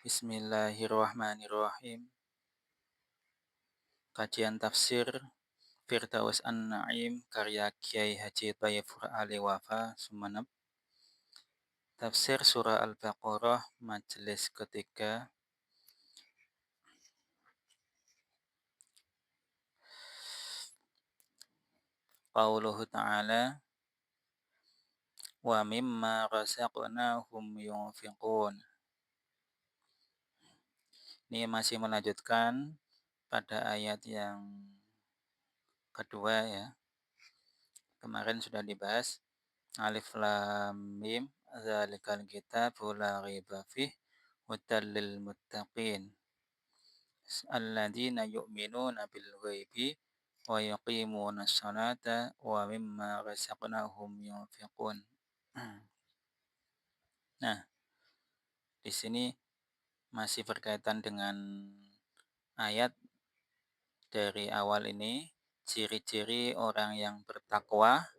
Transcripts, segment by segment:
Bismillahirrahmanirrahim. Kajian tafsir Firdaus An-Naim karya Kiai Haji Thayyibur Ali Wafa Sumenep. Tafsir surah Al-Baqarah majelis ketiga. Qauluhu ta'ala wa mimma razaqnahum yunfiqun. Ini masih melanjutkan pada ayat yang kedua ya. Kemarin sudah dibahas Alif Lam Mim Dzalikal kitabu la raiba fih hudal lil muttaqin alladzina yu'minuna bil ghaibi wa yuqimuna sholata wa mimma razaqnahum yunfiqun. Nah, di sini masih berkaitan dengan ayat dari awal ini, ciri-ciri orang yang bertakwa,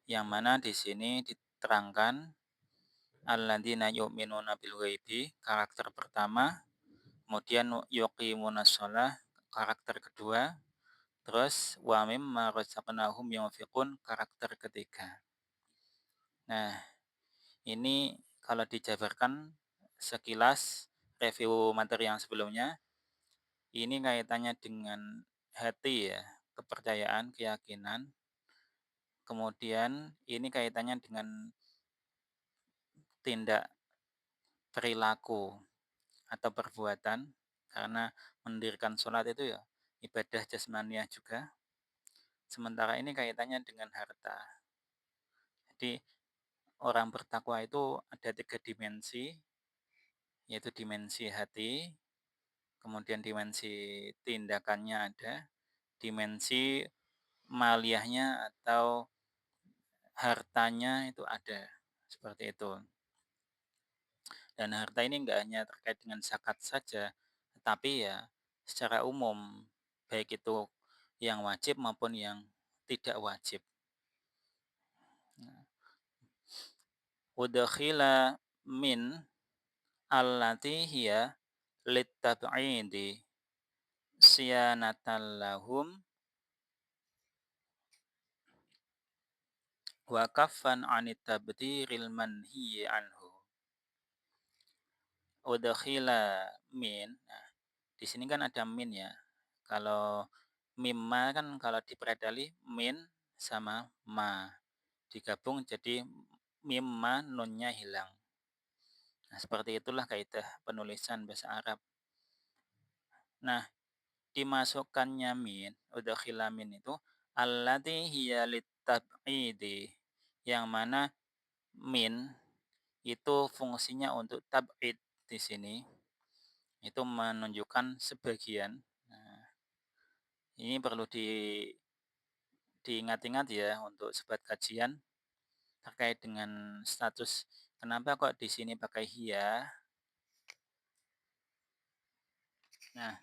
yang mana di sini diterangkan alladzina yu'minuna bil ghaibi, karakter pertama, kemudian yuqimunas shalah, karakter kedua, terus wa mimma razaqnahum yunfiqun, karakter ketiga. Nah, ini kalau dijabarkan sekilas review materi yang sebelumnya, ini kaitannya dengan hati ya, kepercayaan, keyakinan. Kemudian ini kaitannya dengan tindak perilaku atau perbuatan, karena mendirikan sholat itu ya ibadah jasmaniah juga. Sementara ini kaitannya dengan harta. Jadi orang bertakwa itu ada 3 dimensi, yaitu dimensi hati, kemudian dimensi tindakannya ada, dimensi maliyahnya atau hartanya itu ada, seperti itu. Dan harta ini enggak hanya terkait dengan zakat saja, tetapi ya secara umum, baik itu yang wajib maupun yang tidak wajib. Nah, udkhila min allati hiya litab'idi siyanatan lahum wa kaffan 'anit tabdziril manhiyyi anhu. Udkhila min. Nah, di sini kan ada min ya. Kalau mimma kan kalau dipredali min sama ma digabung jadi mimma, nunnya hilang. Nah, seperti itulah kaidah penulisan bahasa Arab. Nah, dimasukkannya min, udkhila min itu allati hiya litab'idi, yang mana min itu fungsinya untuk tab'id di sini. Itu menunjukkan sebagian. Nah, ini perlu diingat-ingat ya untuk sobat kajian terkait dengan status kenapa kok di sini pakai hiya. Nah,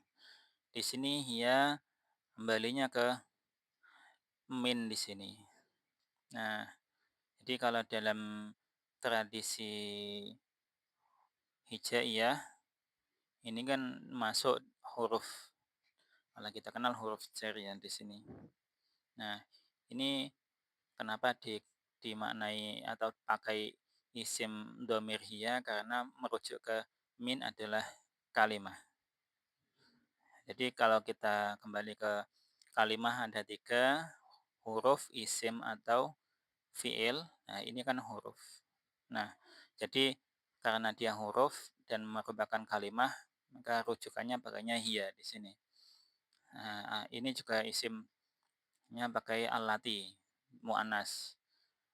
di sini hiya kembalinya ke min di sini. Nah, jadi kalau dalam tradisi hijaiyah ini kan masuk huruf, kalau kita kenal huruf jar ya di sini. Nah, ini kenapa dimaknai atau pakai isim domir hiya, karena merujuk ke min adalah kalimah. Jadi kalau kita kembali ke kalimah ada 3 huruf, isim atau fiil. Nah, ini kan huruf. Nah, jadi karena dia huruf dan merupakan kalimah, maka rujukannya pakainya hiya di sini. Nah, ini juga isimnya pakai allati muannas.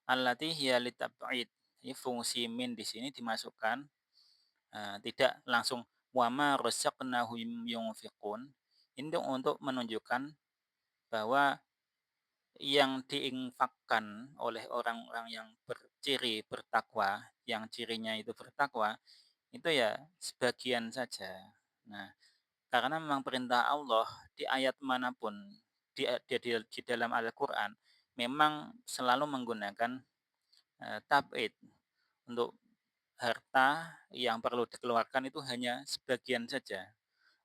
Allati hiya litab'id. Ini fungsi min di sini dimasukkan, tidak langsung wama razaqnahum yunfiqun. Ini untuk menunjukkan bahwa yang diinfakkan oleh orang-orang yang berciri bertakwa, yang cirinya itu bertakwa, itu ya sebagian saja. Nah, karena memang perintah Allah di ayat manapun di dalam Al-Qur'an memang selalu menggunakan tab'id untuk harta yang perlu dikeluarkan itu hanya sebagian saja.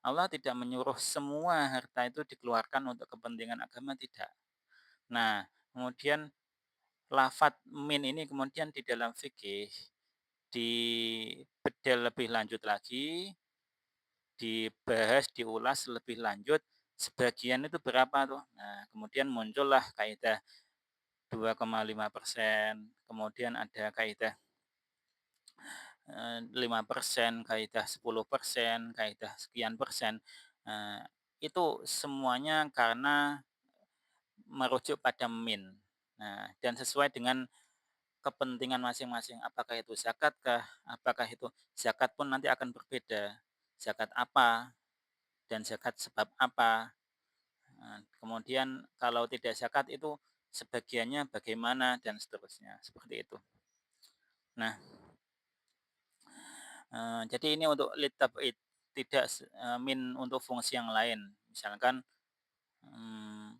Allah tidak menyuruh semua harta itu dikeluarkan untuk kepentingan agama, tidak. Nah, kemudian lafat min ini kemudian di dalam fikih dibedel lebih lanjut lagi, dibahas, diulas lebih lanjut, sebagian itu berapa tuh. Nah, kemudian muncullah kaidah 2,5%, kemudian ada kaidah 5%, kaidah 10%, kaidah sekian persen. Itu semuanya karena merujuk pada min. Nah, dan sesuai dengan kepentingan masing-masing. Apakah itu zakatkah? Apakah itu zakat pun nanti akan berbeda. Zakat apa dan zakat sebab apa? Kemudian kalau tidak zakat itu sebagiannya bagaimana dan seterusnya, seperti itu. Nah, jadi ini untuk litab'id, tidak min untuk fungsi yang lain. Misalkan, mmm,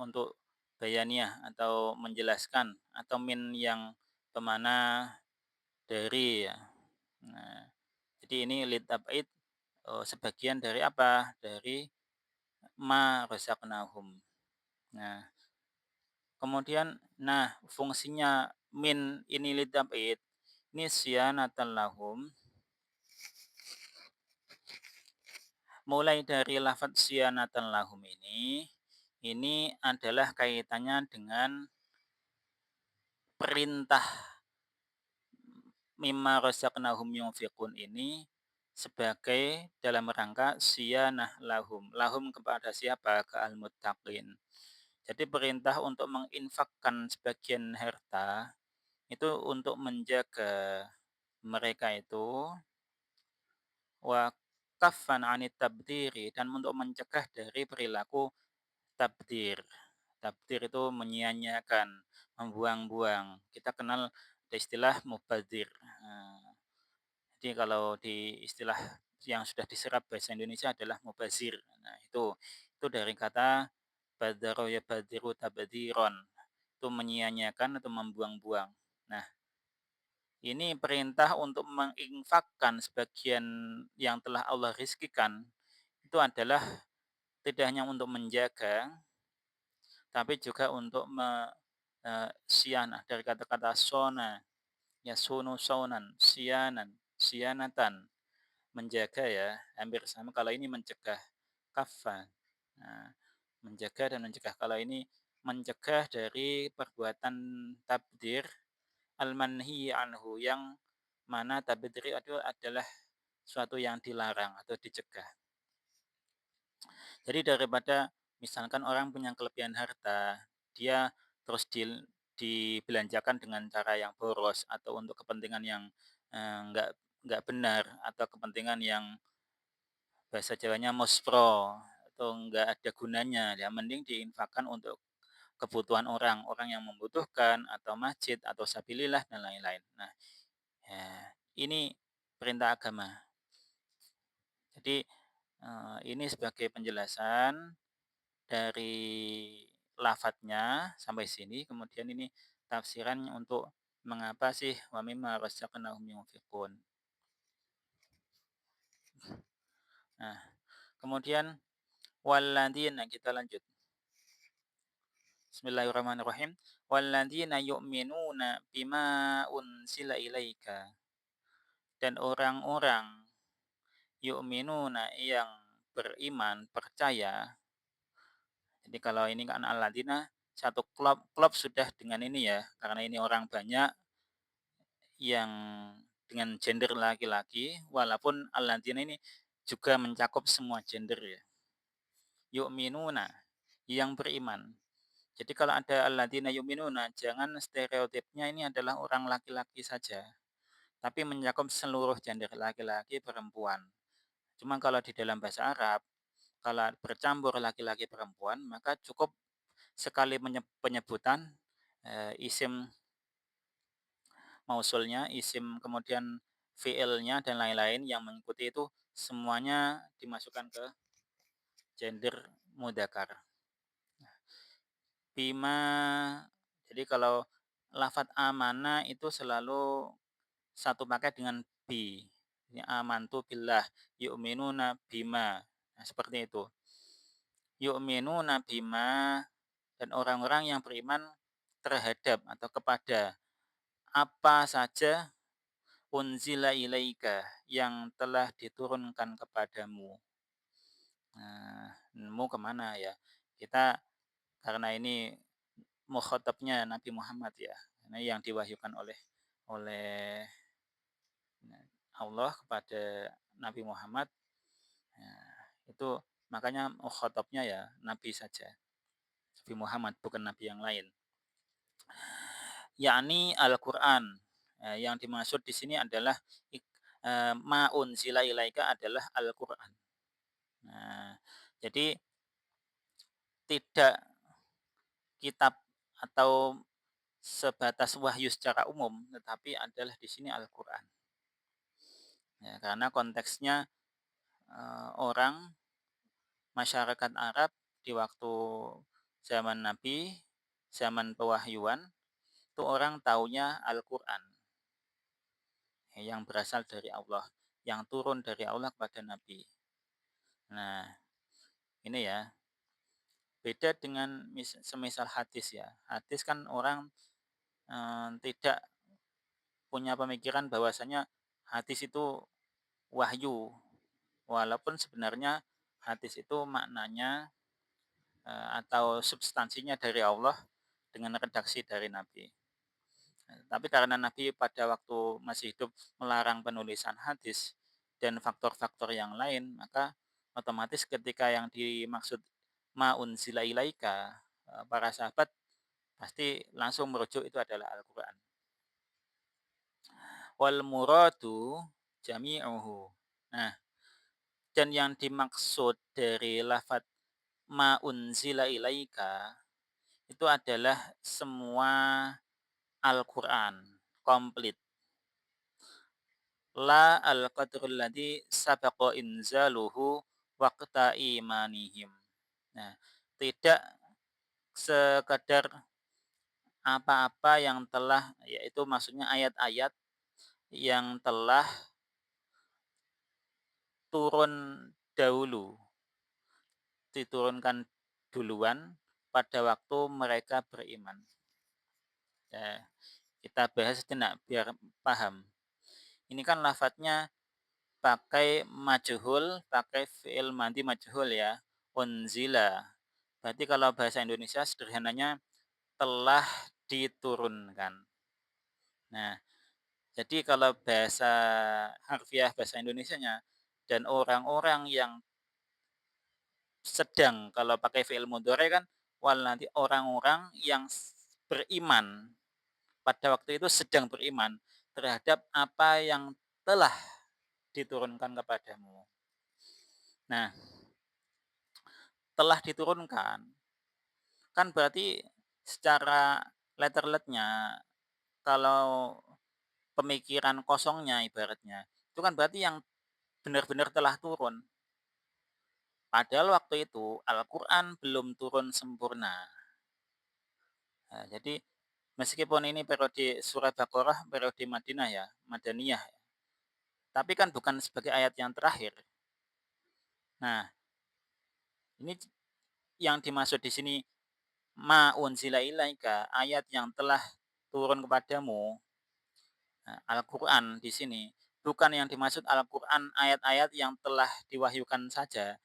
untuk bayaniyah atau menjelaskan atau min yang pemana dari ya. Nah, jadi ini litab'id, sebagian dari apa? Dari ma razaqnahum. Nah, kemudian fungsinya min ini litab'id, ini syianatan lahum. Mulai dari lafadz syianatan lahum ini adalah kaitannya dengan perintah mimma razaqnahum yunfiqun ini sebagai dalam rangka syianah lahum. Lahum kepada siapa? Ke al-muttaqin. Jadi perintah untuk menginfakkan sebagian harta itu untuk menjaga mereka itu wa kaffan 'anit tabdiri dan untuk mencegah dari perilaku tabdir. Tabdir itu menyia-nyiakan, membuang-buang. Kita kenal ada istilah mubadzir. Jadi kalau di istilah yang sudah diserap bahasa Indonesia adalah mubazir. Nah, itu dari kata badzaro yabadziru tabdziron. Itu menyia-nyiakan atau membuang-buang. Nah, ini perintah untuk menginfakkan sebagian yang telah Allah rizkikan itu adalah tidak hanya untuk menjaga, tapi juga untuk sianah dari kata-kata sona, ya sunu saunan, sianan, sianatan, menjaga ya, hampir sama. Kalau ini mencegah, kafan. Nah, menjaga dan mencegah. Kalau ini mencegah dari perbuatan tabdir al-manhi anhu yang mana tabdir itu adalah suatu yang dilarang atau dicegah. Jadi daripada misalkan orang punya kelebihan harta, dia terus dibelanjakan dengan cara yang boros atau untuk kepentingan yang nggak benar atau kepentingan yang bahasa Jawanya muspro atau nggak ada gunanya, ya mending diinfakkan untuk kebutuhan orang, orang yang membutuhkan atau masjid atau sabilillah dan lain-lain. Nah, ya, ini perintah agama. Jadi ini sebagai penjelasan dari lafadznya sampai sini, kemudian ini tafsiran untuk mengapa sih wa mimma razaqnahum yunfiqun. Nah, kemudian walladzina, kita lanjut. Bismillahirrahmanirrahim. Walladzina yu'minuna bima unsila ilaika. Dan orang-orang yu'minuna yang beriman, percaya. Jadi kalau ini kan alladzina satu klub sudah dengan ini ya, karena ini orang banyak yang dengan gender laki-laki, walaupun alladzina ini juga mencakup semua gender ya. Yu'minuna, yang beriman. Jadi kalau ada alladzina yu'minuna, jangan stereotipnya ini adalah orang laki-laki saja, tapi mencakup seluruh gender laki-laki, perempuan. Cuma kalau di dalam bahasa Arab, kalau bercampur laki-laki perempuan, maka cukup sekali penyebutan isim mausulnya, isim kemudian fiilnya dan lain-lain yang mengikuti itu semuanya dimasukkan ke gender mudakar. Bima, jadi kalau lafat amana itu selalu satu paket dengan bi. Ini amantu billah, yu'minuna bima. Nah, seperti itu. Yu'minuna bima, dan orang-orang yang beriman terhadap atau kepada apa saja unzila ilaika yang telah diturunkan kepadamu. Nah, mu kemana ya? Kita karena ini mukhatabnya Nabi Muhammad ya, karena yang diwahyukan oleh Allah kepada Nabi Muhammad, nah, itu makanya mukhatabnya ya Nabi saja, Nabi Muhammad bukan Nabi yang lain. Yakni Al-Qur'an. Yang dimaksud di sini adalah ma unzila ilaika adalah Al-Qur'an. Nah, jadi tidak kitab atau sebatas wahyu secara umum, tetapi adalah di sini Al-Qur'an. Ya, karena konteksnya orang masyarakat Arab di waktu zaman Nabi, zaman pewahyuan, itu orang taunya Al-Qur'an yang berasal dari Allah, yang turun dari Allah kepada Nabi. Nah, ini ya, beda dengan semisal hadis ya. Hadis kan orang tidak punya pemikiran bahwasanya hadis itu wahyu, walaupun sebenarnya hadis itu maknanya atau substansinya dari Allah dengan redaksi dari Nabi. Tapi karena Nabi pada waktu masih hidup melarang penulisan hadis dan faktor-faktor yang lain, maka otomatis ketika yang dimaksud ma'un sila ilaika, para sahabat pasti langsung merujuk itu adalah Al-Quran. Wal muradu jami'uhu. Nah, dan yang dimaksud dari lafadz ma'un sila ilaika itu adalah semua Al-Quran komplit. La al-qadrul ladzi sabaqa inzaluhu waqta imanihim. Nah, tidak sekadar apa-apa yang telah, yaitu maksudnya ayat-ayat yang telah turun dahulu, diturunkan duluan pada waktu mereka beriman. Ya, kita bahas sejenak biar paham. Ini kan lafadznya pakai majhul, pakai fi'il madhi majhul ya. Unzila. Berarti kalau bahasa Indonesia sederhananya telah diturunkan. Nah, jadi kalau bahasa harfiah bahasa Indonesianya dan orang-orang yang sedang, kalau pakai fi'il mudhari kan wal nanti orang-orang yang beriman pada waktu itu sedang beriman terhadap apa yang telah diturunkan kepadamu. Nah, telah diturunkan kan berarti secara letterletnya, kalau pemikiran kosongnya ibaratnya, itu kan berarti yang benar-benar telah turun. Padahal waktu itu Al-Quran belum turun sempurna. Nah, jadi meskipun ini periode surat Baqarah, periode Madinah ya, Madaniyah, tapi kan bukan sebagai ayat yang terakhir. Nah, ini yang dimaksud di sini ma unzila ilaika, ayat yang telah turun kepadamu. Nah, Al-Qur'an di sini bukan yang dimaksud Al-Qur'an ayat-ayat yang telah diwahyukan saja.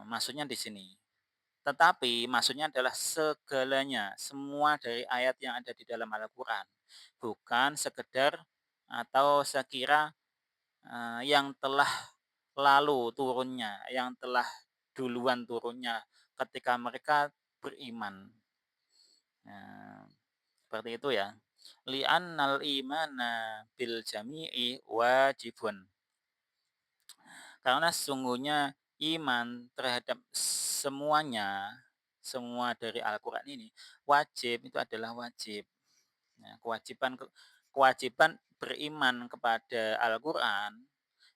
Maksudnya di sini. Tetapi maksudnya adalah segalanya, semua dari ayat yang ada di dalam Al-Qur'an. Bukan sekedar atau sekira yang telah lalu turunnya, yang telah duluan turunnya ketika mereka beriman. Nah, seperti itu ya. Li'annal imana bil jami'i wajibun. Karena sesungguhnya iman terhadap semuanya, semua dari Al-Quran ini, wajib itu adalah wajib. Nah, kewajiban beriman kepada Al-Quran,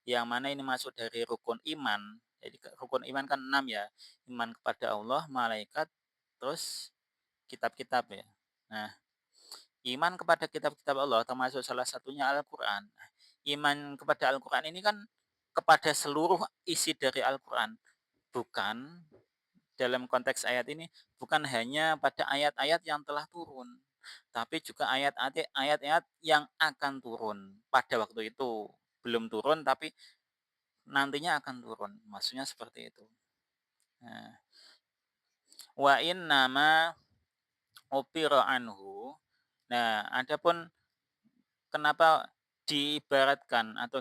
yang mana ini masuk dari rukun iman. Jadi rukun iman kan 6 ya. Iman kepada Allah, malaikat, terus kitab-kitab ya. Nah, Iman kepada kitab-kitab Allah termasuk salah satunya Al-Qur'an. Iman kepada Al-Qur'an ini kan kepada seluruh isi dari Al-Qur'an, bukan dalam konteks ayat ini bukan hanya pada ayat-ayat yang telah turun, tapi juga ayat-ayat yang akan turun pada waktu itu. Belum turun tapi nantinya akan turun, maksudnya seperti itu. Nah, wa nama ubira anhu. Nah, adapun kenapa diibaratkan atau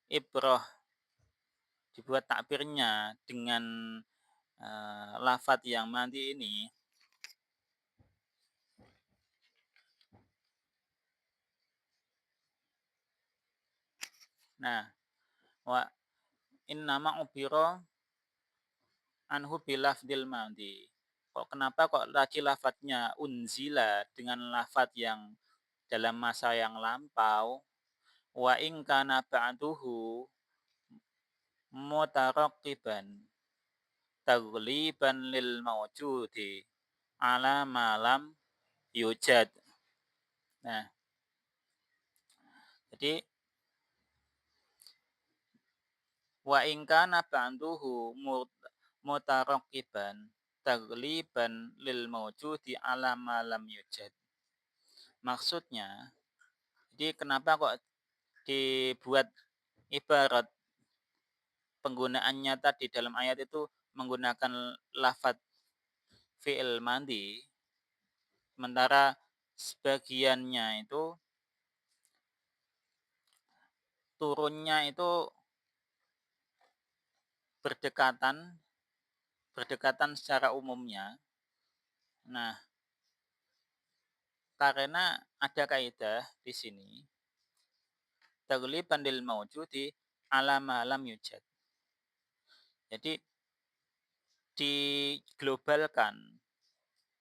ibrah, dibuat takbirnya dengan lafadz yang mandi ini. Nah, wa nama ubira anhu bilafdil mandi. Kenapa kok tadi lafadznya unzila dengan lafadz yang dalam masa yang lampau? Wa in kana ba'duhu mutaraqiban taghliban lil mawjudi ala malam yujad. Nah, jadi wa in kana ba'duhu mutaraqiban taghliban lil mawjudi ala malam yujad. Maksudnya, jadi kenapa kok dibuat ibarat penggunaannya tadi dalam ayat itu menggunakan lafadz fi'il mandi, sementara sebagiannya itu turunnya itu berdekatan berdekatan secara umumnya. Nah, karena ada kaidah di sini, taghliban lil maujudi ala ma lam yujad. Jadi diglobalkan,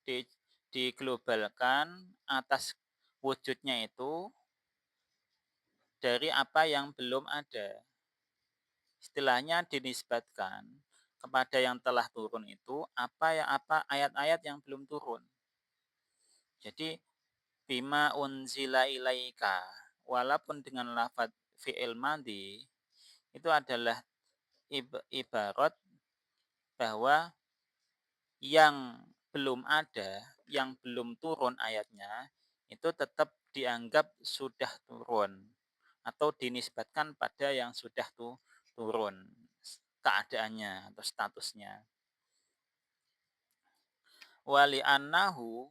di diglobalkan atas wujudnya itu dari apa yang belum ada. Istilahnya dinisbatkan kepada yang telah turun itu apa ayat-ayat yang belum turun. Jadi bima unzila ilaika, walaupun dengan lafaz fi'il madi itu adalah ibarat bahwa yang belum ada, yang belum turun ayatnya itu tetap dianggap sudah turun atau dinisbatkan pada yang sudah turun keadaannya atau statusnya. Wali annahu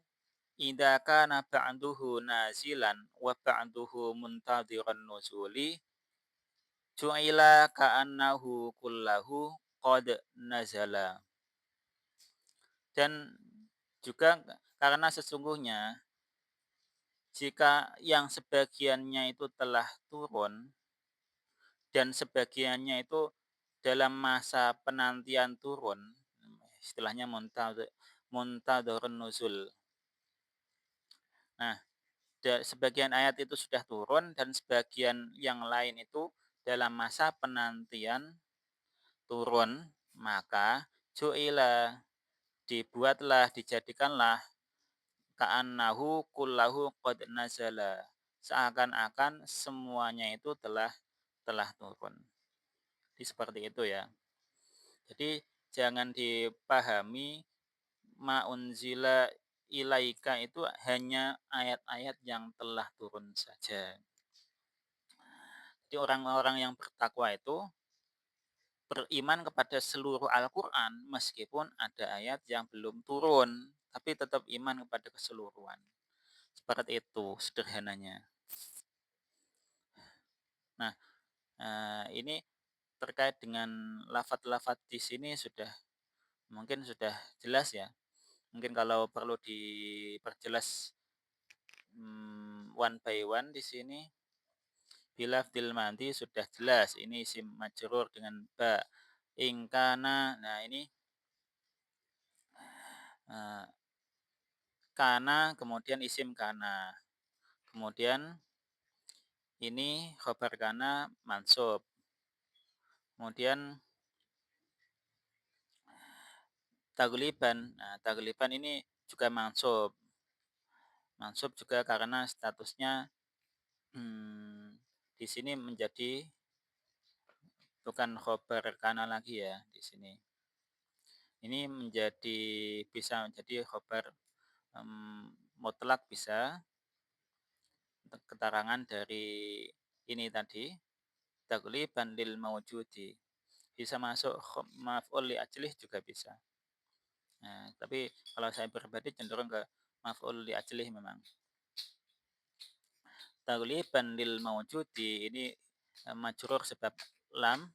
idza kana ba'duhu nazilan wa ba'duhu muntadhiran nuzuli ju'ila ka'annahu kullahu qad nazala. Dan juga karena sesungguhnya jika yang sebagiannya itu telah turun dan sebagiannya itu dalam masa penantian turun, istilahnya muntadharun nuzul. Nah, sebagian ayat itu sudah turun dan sebagian yang lain itu dalam masa penantian turun, maka ju'ila dibuatlah, dijadikanlah ka'annahu kullahu qad nazala. Seakan-akan semuanya itu telah turun. Jadi seperti itu ya. Jadi jangan dipahami ma'unzila ilaika itu hanya ayat-ayat yang telah turun saja. Jadi orang-orang yang bertakwa itu beriman kepada seluruh Al-Quran meskipun ada ayat yang belum turun, tapi tetap iman kepada keseluruhan. Seperti itu sederhananya. Nah, ini terkait dengan lafat-lafat di sini mungkin sudah jelas ya. Mungkin kalau perlu diperjelas one by one di sini. Bilafdil madi sudah jelas. Ini isim majrur dengan ba. Ingkana. Nah, ini kana kemudian isim kana. Kemudian ini khobar kana mansub. Kemudian tagliban. Nah, tagliban ini juga mansub. Mansub juga karena statusnya, di sini menjadi bukan khobar kana lagi ya di sini. Ini bisa menjadi khobar, mutlak bisa, untuk keterangan dari ini tadi, taghliban lil mawjudi. Bisa masuk maf'ul li ajlih juga bisa. Nah, tapi kalau saya pribadi cenderung ke maf'ul li ajlih memang. Taghliban lil mawjudi ini, majrur sebab lam,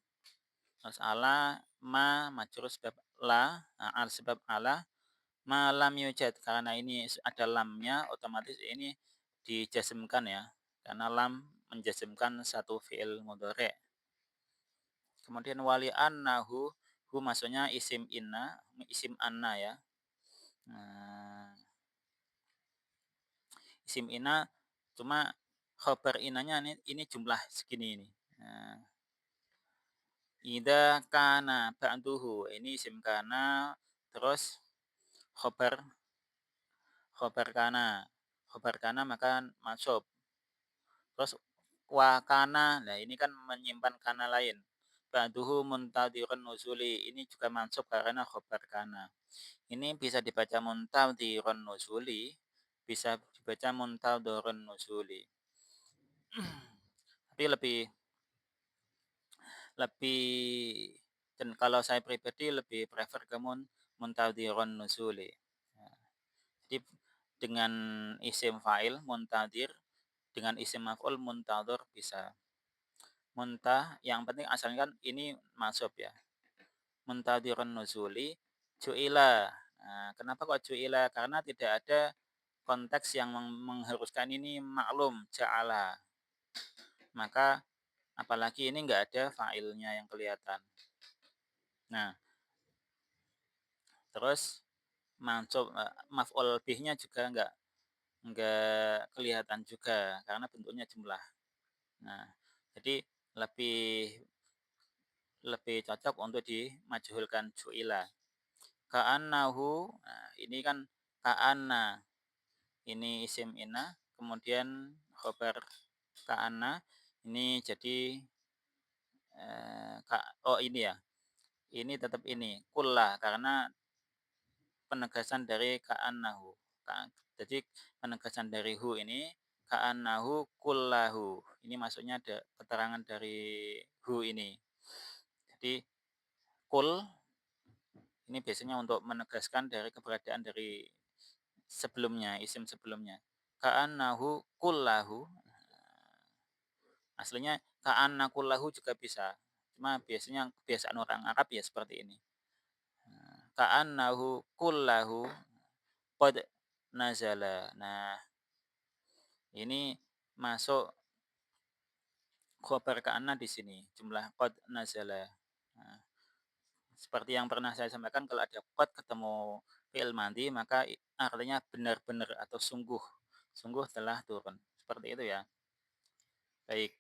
terus ala, ma majrur sebab la, al sebab ala, ma lam yujad karena ini ada lamnya otomatis ini dijazmkan ya, karena lam menjazmkan satu fi'il mudhari'. Kemudian wali annahu, hu maksudnya isim inna, isim anna ya. Nah, isim inna cuma khobar inanya ini jumlah segini ini. Nah, idza kana ba'duhu ini isim kana terus khobar khobar kana. Khobar kana maka mansub. Terus wa kana, nah ini kan menyimpan kana lain. Ba'duhu muntadhirun nuzuli, ini juga mansub karena khobar kana. Ini bisa dibaca muntadhirun nuzuli, bisa dibaca muntadhirun nuzuli. Tapi lebih lebih dan kalau saya pribadi lebih prefer ke muntadhirun nuzuli. Nah, jadi dengan isim fa'il muntadhir, dengan isim maf'ul muntadhir bisa. Yang penting asalkan ini masuk ya. Muntadhirun nuzuli ju'ila. Nah, kenapa kok ju'ila? Karena tidak ada konteks yang mengharuskan ini maklum ja'ala. Maka apalagi ini enggak ada fa'ilnya yang kelihatan. Nah, terus mansub maf'ul bih-nya juga enggak kelihatan juga karena bentuknya jumlah. Nah, jadi lebih lebih cocok untuk dimajhulkan ju'ila. Ka'annahu, nah ini kan ka'anna, ini isim inna, kemudian khobar ka'anna, ini jadi oh ini ya, ini tetap ini kulla karena penegasan dari ka'annahu. Jadi penegasan dari hu ini ka'annahu kullahu. Ini maksudnya ada keterangan dari hu ini. Jadi kul ini biasanya untuk menegaskan dari keberadaan dari sebelumnya, isim sebelumnya. Ka'annahu kullahu. Aslinya ka'anna kullahu juga bisa. Cuma biasanya kebiasaan orang Arab ya seperti ini. Ka'annahu kullahu qad nazala. Nah, ini masuk khobar ka'anna di sini, jumlah qad nazala. Nah, seperti yang pernah saya sampaikan kalau ada qad ketemu fi'il madhi maka artinya benar-benar atau sungguh, sungguh telah turun. Seperti itu ya. Baik.